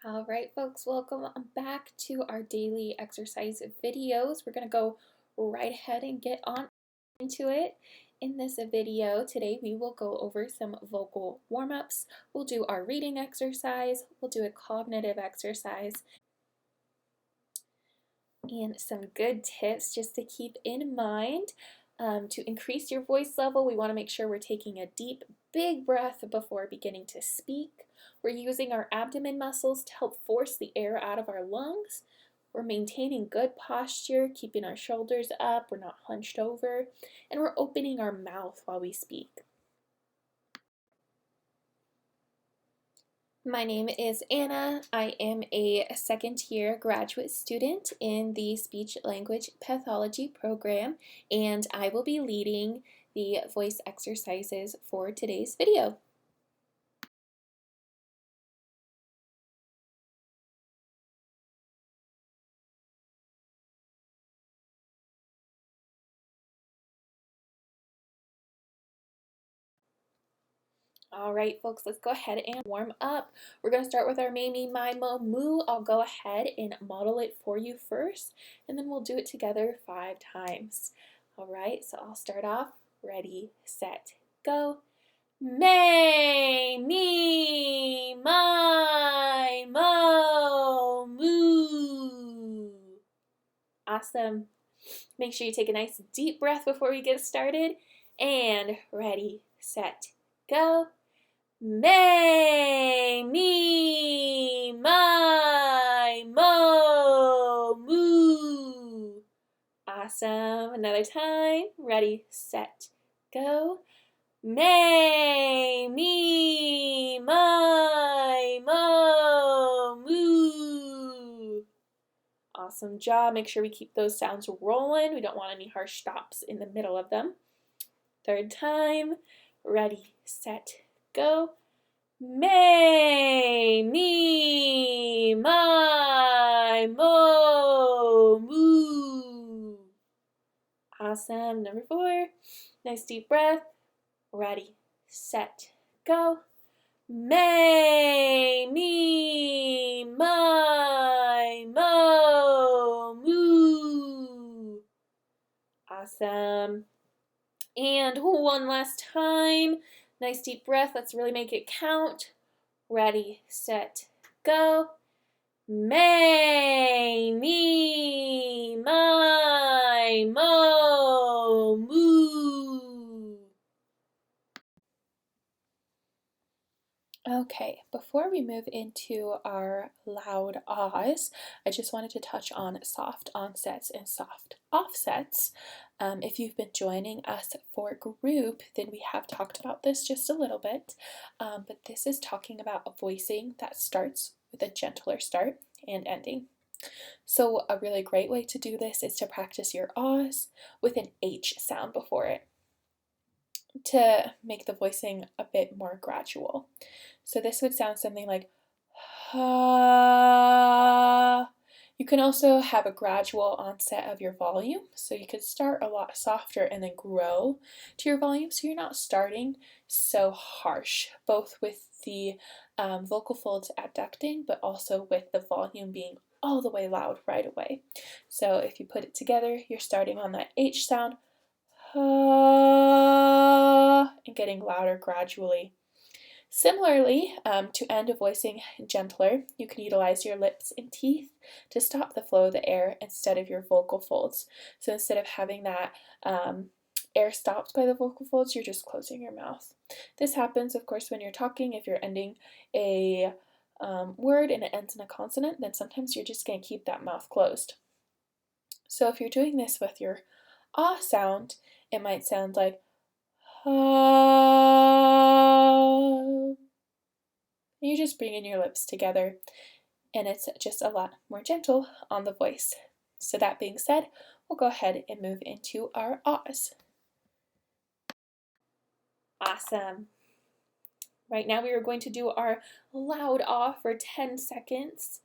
All right, folks, welcome back to our daily exercise videos. We're going to go right ahead and get on into it. In this video today, we will go over some vocal warm-ups. We'll do our reading exercise, we'll do a cognitive exercise, and some good tips just to keep in mind. To increase your voice level, we want to make sure we're taking a deep, big breath before beginning to speak. We're using our abdomen muscles to help force the air out of our lungs. We're maintaining good posture, keeping our shoulders up, we're not hunched over, and we're opening our mouth while we speak. My name is Anna. I am a second-year graduate student in the Speech Language Pathology program, and I will be leading the voice exercises for today's video. All right, folks, let's go ahead and warm up. We're going to start with our me, me, my, mo, moo. I'll go ahead and model it for you first, and then we'll do it together 5 times. All right, so I'll start off. Ready, set, go. May, me, my, mo, moo. Awesome. Make sure you take a nice deep breath before we get started. And ready, set, go. May, me, my, mo, moo. Awesome. Another time. Ready, set, go. May, me, my, mo, moo. Awesome job. Make sure we keep those sounds rolling. We don't want any harsh stops in the middle of them. Third time. Ready, set, go. May, me, my, mo, moo. Awesome. Number 4. Nice deep breath. Ready, set, go. May, me, my, mo, moo. Awesome. And one last time. Nice deep breath. Let's really make it count. Ready, set, go. May, me, my, mo, moo. Okay, before we move into our loud ahs, I just wanted to touch on soft onsets and soft offsets. If you've been joining us for group, then we have talked about this just a little bit, but this is talking about a voicing that starts with a gentler start and ending. So a really great way to do this is to practice your ahs with an H sound before it to make the voicing a bit more gradual. So this would sound something like ha. You can also have a gradual onset of your volume. So you could start a lot softer and then grow to your volume so you're not starting so harsh, both with the vocal folds abducting, but also with the volume being all the way loud right away. So if you put it together, you're starting on that H sound, ha, and getting louder gradually. Similarly, to end a voicing gentler, you can utilize your lips and teeth to stop the flow of the air instead of your vocal folds. So instead of having that air stopped by the vocal folds, you're just closing your mouth. This happens, of course, when you're talking. If you're ending a word and it ends in a consonant, then sometimes you're just going to keep that mouth closed. So if you're doing this with your ah sound, it might sound like ah. You're just bringing your lips together, and it's just a lot more gentle on the voice. So that being said, we'll go ahead and move into our ahs. Awesome. Right now we are going to do our loud ah for 10 seconds.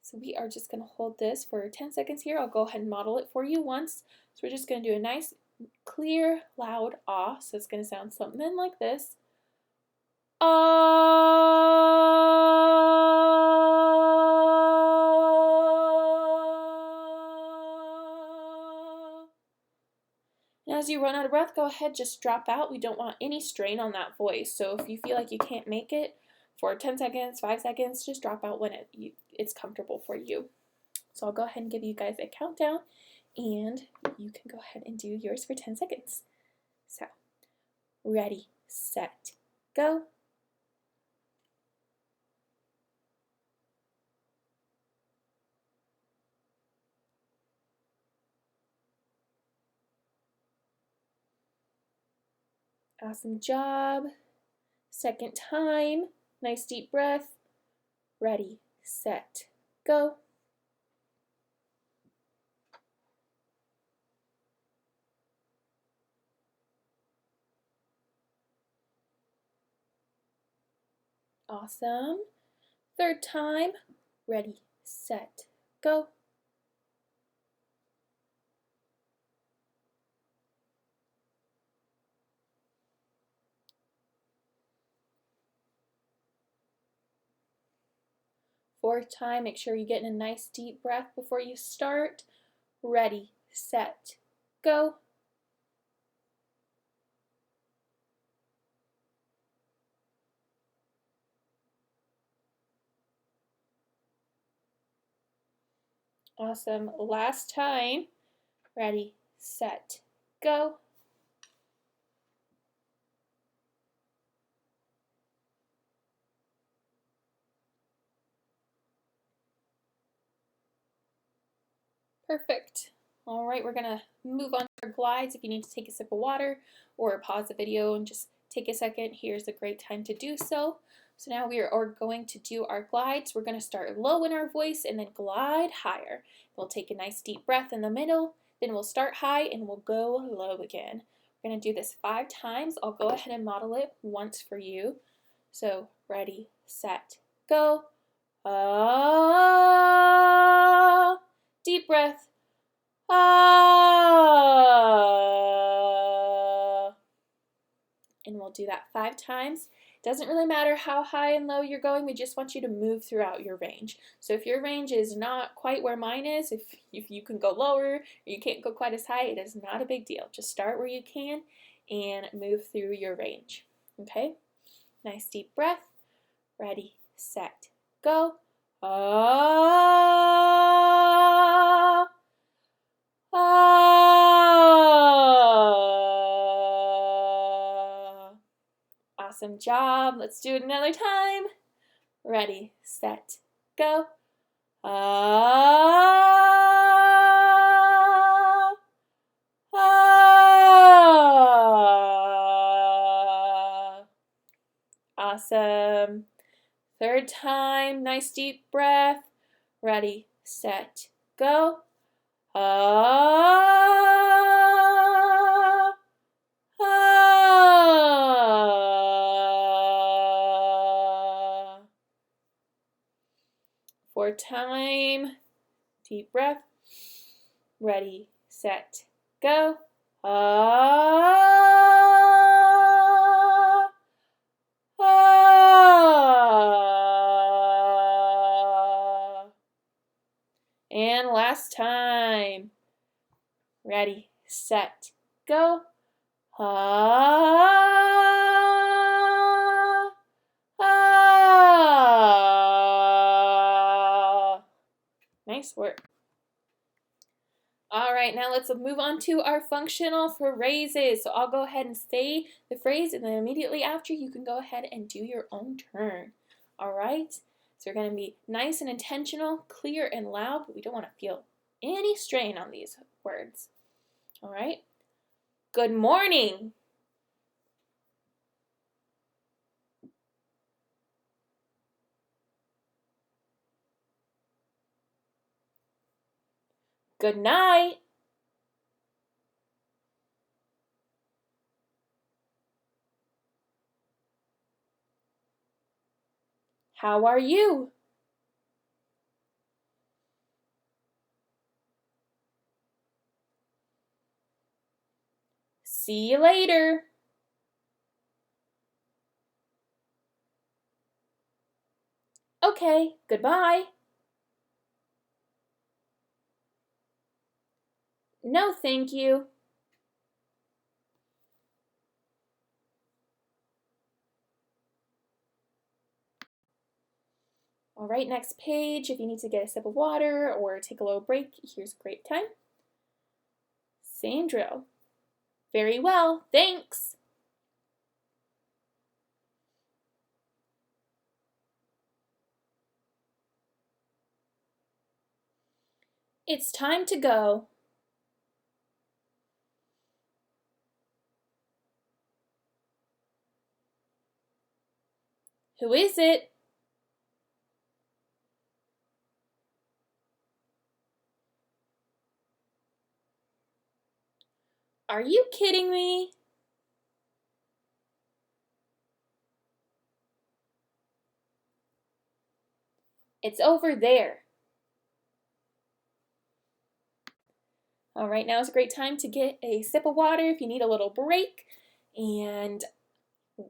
So we are just going to hold this for 10 seconds here. I'll go ahead and model it for you once. So we're just going to do a nice, clear, loud ah. So it's going to sound something like this. Ah. you run out of breath, go ahead, just drop out. We don't want any strain on that voice. So if you feel like you can't make it for 10 seconds, 5 seconds, just drop out when it's comfortable for you. So I'll go ahead and give you guys a countdown, and you can go ahead and do yours for 10 seconds. So, ready, set, go. Awesome job. Second time, nice deep breath. Ready, set, go. Awesome. Third time, ready, set, go. Fourth time, make sure you're getting a nice deep breath before you start. Ready, set, go. Awesome. Last time. Ready, set, go. Perfect. All right, we're gonna move on to our glides. If you need to take a sip of water or pause the video and just take a second, here's a great time to do so. So now we are going to do our glides. We're gonna start low in our voice and then glide higher. We'll take a nice deep breath in the middle, then we'll start high and we'll go low again. We're gonna do this 5 times. I'll go ahead and model it once for you. So ready, set, go. Ah, deep breath. Ah. And we'll do that 5 times. Doesn't really matter how high and low you're going, we just want you to move throughout your range. So if your range is not quite where mine is, if you can go lower or you can't go quite as high, it is not a big deal. Just start where you can and move through your range. Okay? Nice deep breath. Ready, set, go. Ah. Ah. Awesome job. Let's do it another time. Ready, set, go. Ah. Ah. Awesome. Third time, nice deep breath. Ready, set, go. Ah. Ah. Fourth time, deep breath. Ready, set, go. Ah. Ah. And last time. Ready, set, go. Ah. Ah. Nice work. All right, now let's move on to our functional phrases. So I'll go ahead and say the phrase, and then immediately after, you can go ahead and do your own turn. All right? So we're going to be nice and intentional, clear and loud, but we don't want to feel any strain on these words. All right? Good morning. Good night. How are you? See you later. Okay, goodbye. No, thank you. All right, next page. If you need to get a sip of water or take a little break, here's a great time. Same drill. Very well, thanks. It's time to go. Who is it? Are you kidding me? It's over there. All right, now is a great time to get a sip of water if you need a little break. And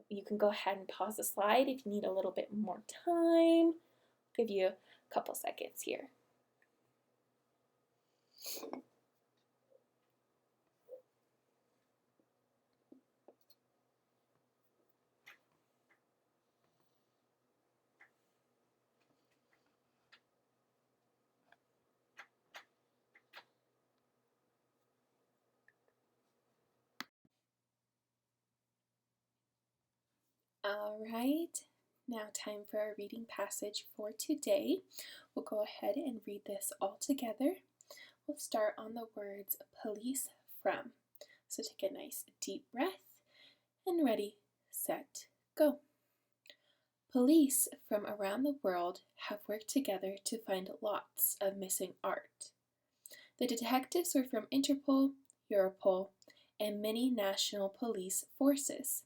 you can go ahead and pause the slide if you need a little bit more time. I'll give you a couple seconds here. All right, now time for our reading passage for today. We'll go ahead and read this all together. We'll start on the words police from. So take a nice deep breath and ready, set, go. Police from around the world have worked together to find lots of missing art. The detectives were from Interpol, Europol, and many national police forces.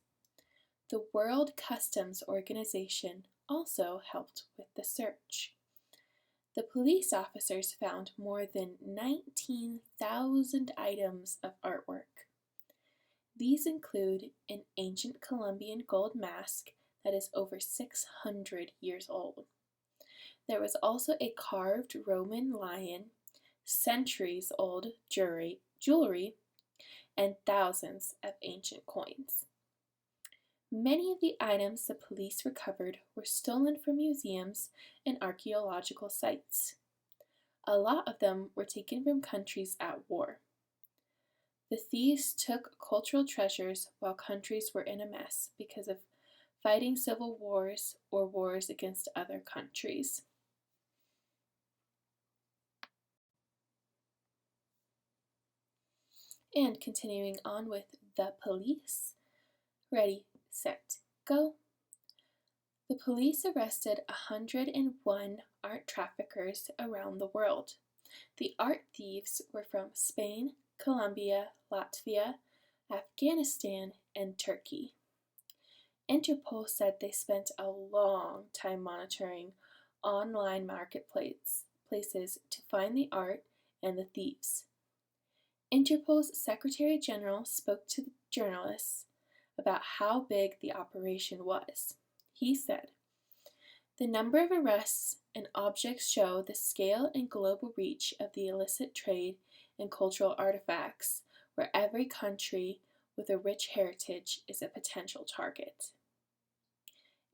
The World Customs Organization also helped with the search. The police officers found more than 19,000 items of artwork. These include an ancient Colombian gold mask that is over 600 years old. There was also a carved Roman lion, centuries-old jewelry, and thousands of ancient coins. Many of the items the police recovered were stolen from museums and archaeological sites. A lot of them were taken from countries at war. The thieves took cultural treasures while countries were in a mess because of fighting civil wars or wars against other countries. And continuing on with the police. Ready, set, go. The police arrested 101 art traffickers around the world. The art thieves were from Spain, Colombia, Latvia, Afghanistan, and Turkey. Interpol said they spent a long time monitoring online marketplaces to find the art and the thieves. Interpol's Secretary General spoke to the journalists about how big the operation was. He said, "The number of arrests and objects show the scale and global reach of the illicit trade in cultural artifacts, where every country with a rich heritage is a potential target."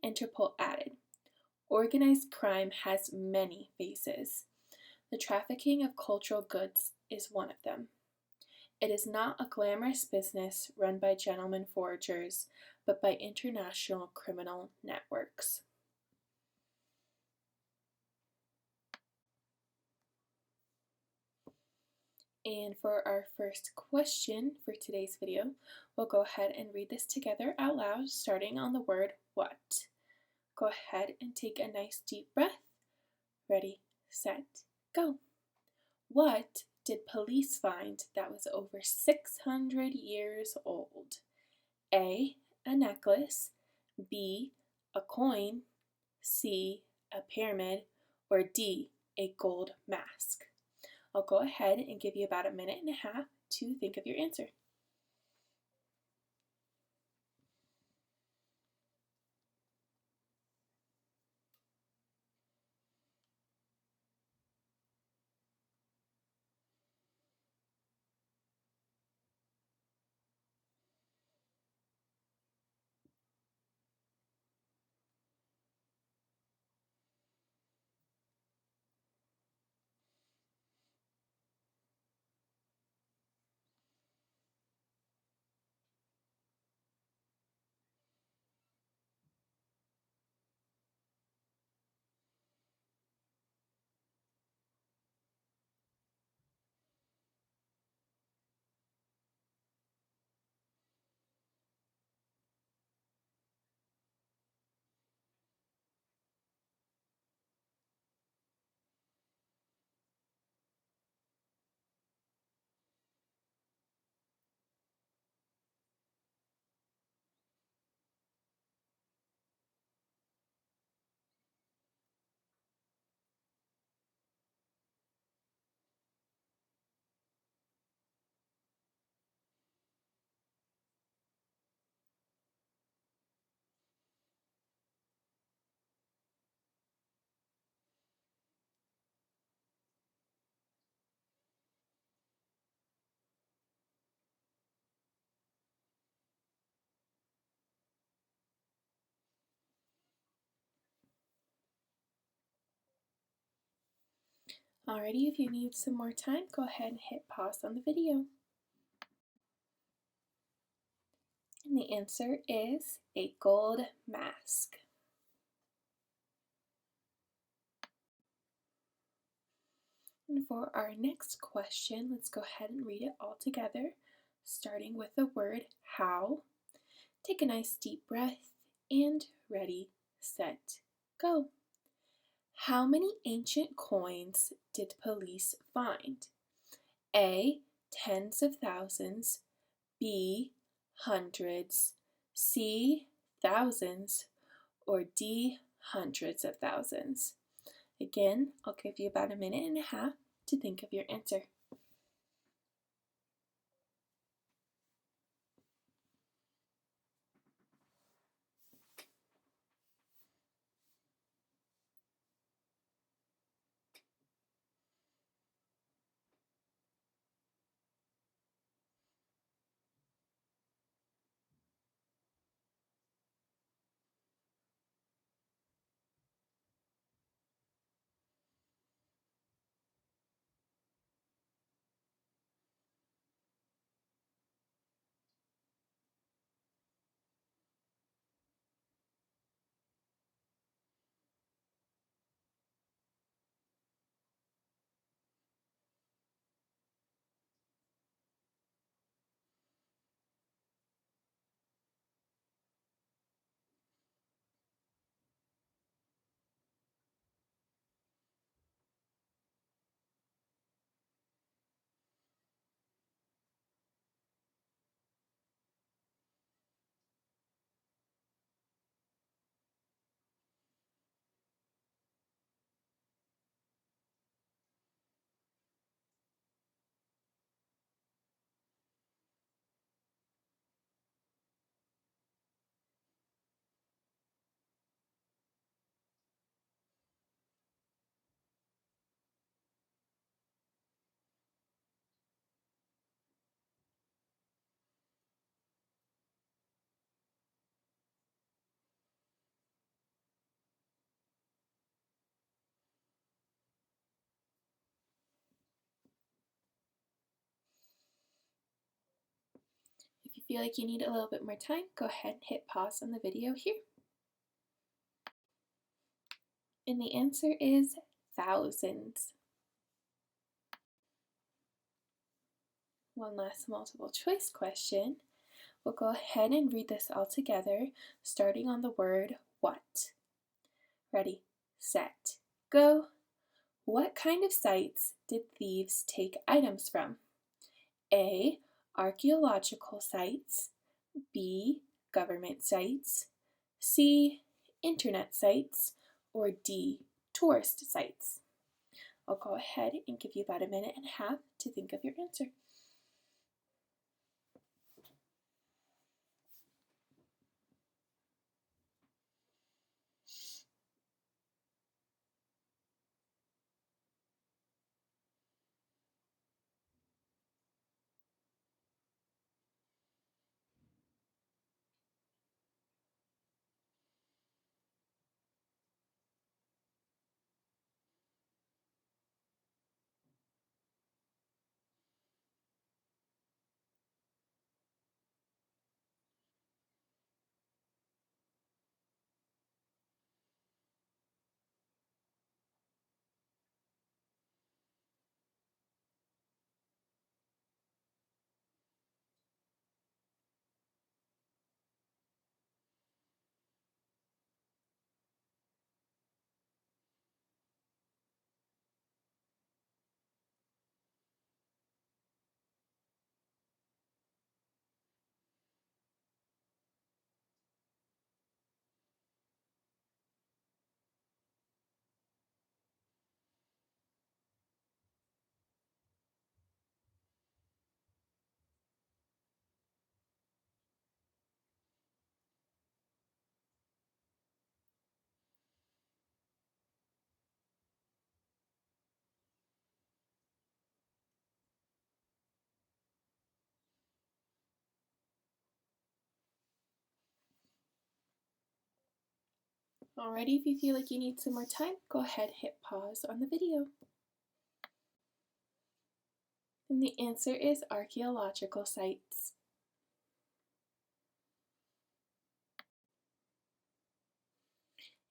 Interpol added, "Organized crime has many faces. The trafficking of cultural goods is one of them. It is not a glamorous business run by gentlemen foragers, but by international criminal networks." And for our first question for today's video, we'll go ahead and read this together out loud, starting on the word what. Go ahead and take a nice deep breath. Ready, set, go. What did police find that was over 600 years old? A, a necklace, B, a coin, C, a pyramid, or D, a gold mask? I'll go ahead and give you about a minute and a half to think of your answer. Alrighty, if you need some more time, go ahead and hit pause on the video. And the answer is a gold mask. And for our next question, let's go ahead and read it all together, starting with the word how. Take a nice deep breath and ready, set, go. How many ancient coins did police find? A. Tens of thousands. B. Hundreds. C. Thousands. Or D. Hundreds of thousands. Again, I'll give you about a minute and a half to think of your answer. If you feel like you need a little bit more time, go ahead and hit pause on the video here. And the answer is thousands. One last multiple choice question. We'll go ahead and read this all together, starting on the word what. Ready, set, go. What kind of sites did thieves take items from? A. Archaeological sites. B. Government sites. C. Internet sites. Or D. Tourist sites. I'll go ahead and give you about a minute and a half to think of your answer. Alrighty, if you feel like you need some more time, go ahead and hit pause on the video. And the answer is archaeological sites.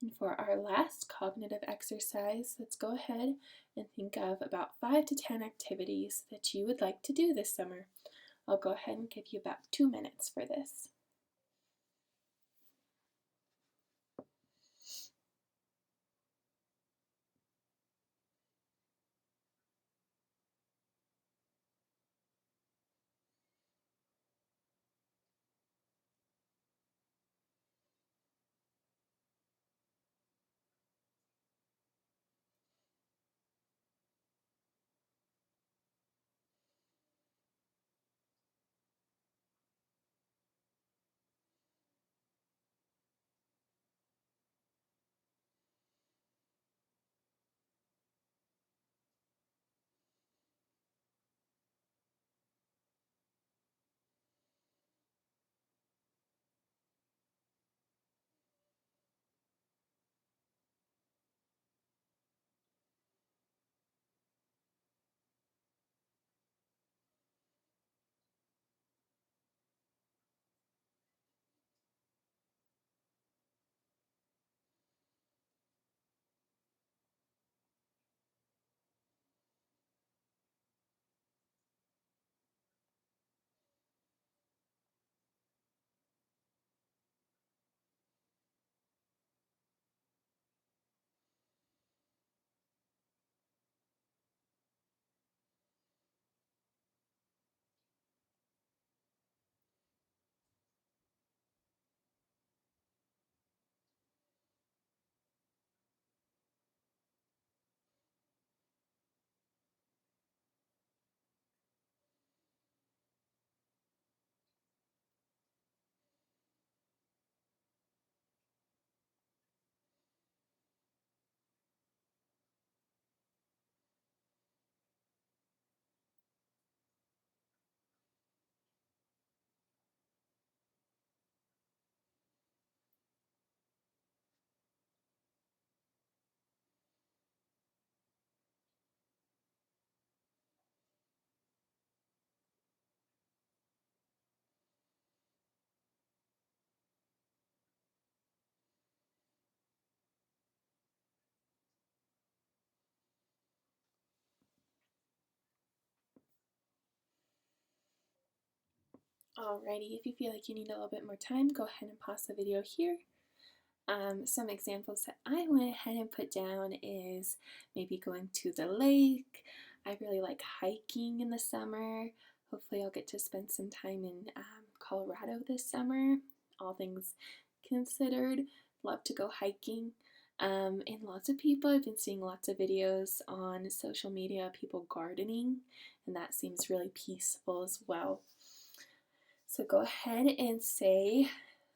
And for our last cognitive exercise, let's go ahead and think of about 5 to 10 activities that you would like to do this summer. I'll go ahead and give you about 2 minutes for this. Alrighty, if you feel like you need a little bit more time, go ahead and pause the video here. Some examples that I went ahead and put down is maybe going to the lake. I really like hiking in the summer. Hopefully I'll get to spend some time in Colorado this summer. All things considered, love to go hiking. And lots of people, I've been seeing lots of videos on social media, people gardening, and that seems really peaceful as well. So go ahead and say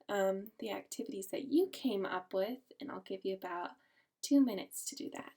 the activities that you came up with, and I'll give you about 2 minutes to do that.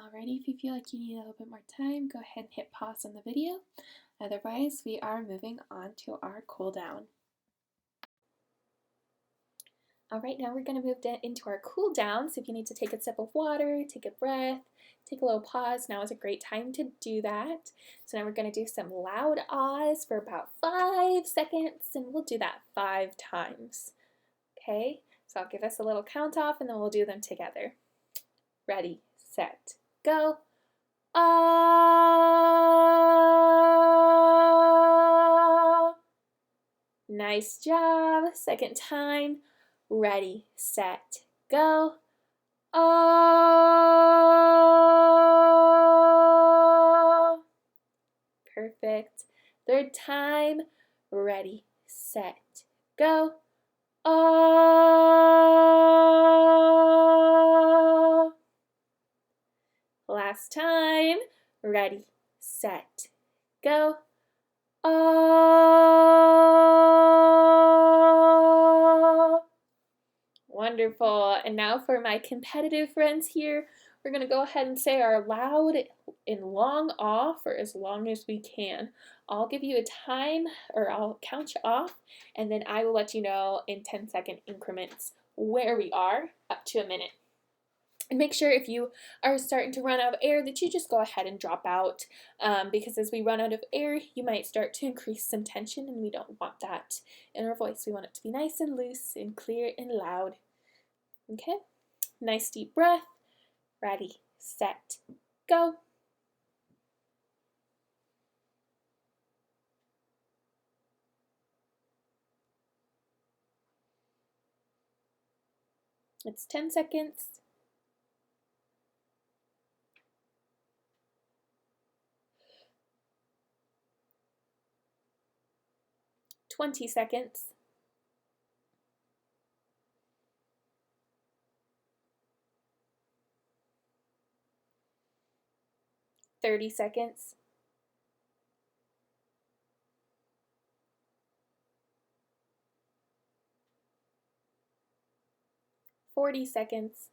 Alrighty, if you feel like you need a little bit more time, go ahead and hit pause on the video. Otherwise, we are moving on to our cool down. Alright, now we're going to move into our cool down. So if you need to take a sip of water, take a breath, take a little pause, now is a great time to do that. So now we're going to do some loud ahs for about 5 seconds, and we'll do that 5 times. Okay, so I'll give us a little count off and then we'll do them together. Ready, set, go. Ah. Nice job. Second time. Ready, set, go. Ah. Perfect. Third time. Ready, set, go. Ah. Last time. Ready, set, go. Ah. Wonderful. And now for my competitive friends here, we're going to go ahead and say our loud and long ah for as long as we can. I'll give you a time, or I'll count you off, and then I will let you know in 10-second increments where we are up to a minute. And make sure if you are starting to run out of air that you just go ahead and drop out, because as we run out of air, you might start to increase some tension, and we don't want that in our voice. We want it to be nice and loose and clear and loud. Okay, nice deep breath. Ready, set, go. It's 10 seconds. 20 seconds. 30 seconds. 40 seconds.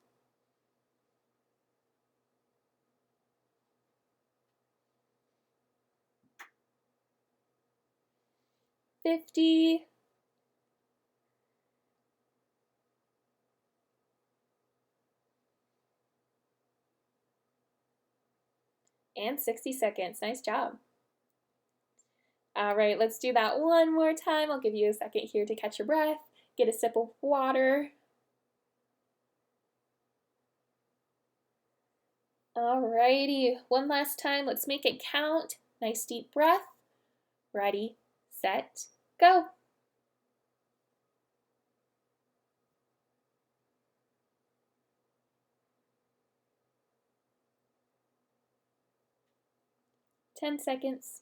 50. And 60 seconds. Nice job. All right, let's do that one more time. I'll give you a second here to catch your breath. Get a sip of water. Alrighty, one last time. Let's make it count. Nice deep breath. Ready, set, go. Ten seconds.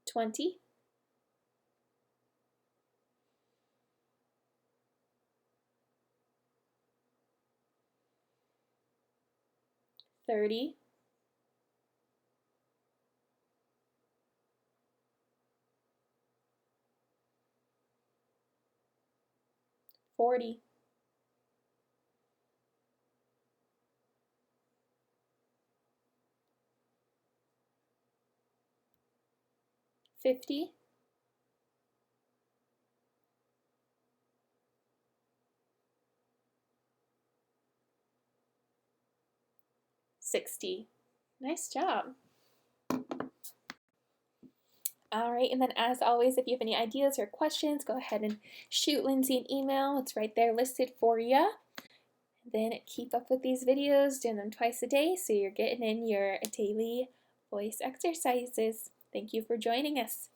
20. 30. 40. 50. 60. Nice job. All right, and then as always, if you have any ideas or questions, go ahead and shoot Lindsay an email. It's right there listed for you. Then keep up with these videos, doing them twice a day, so you're getting in your daily voice exercises. Thank you for joining us.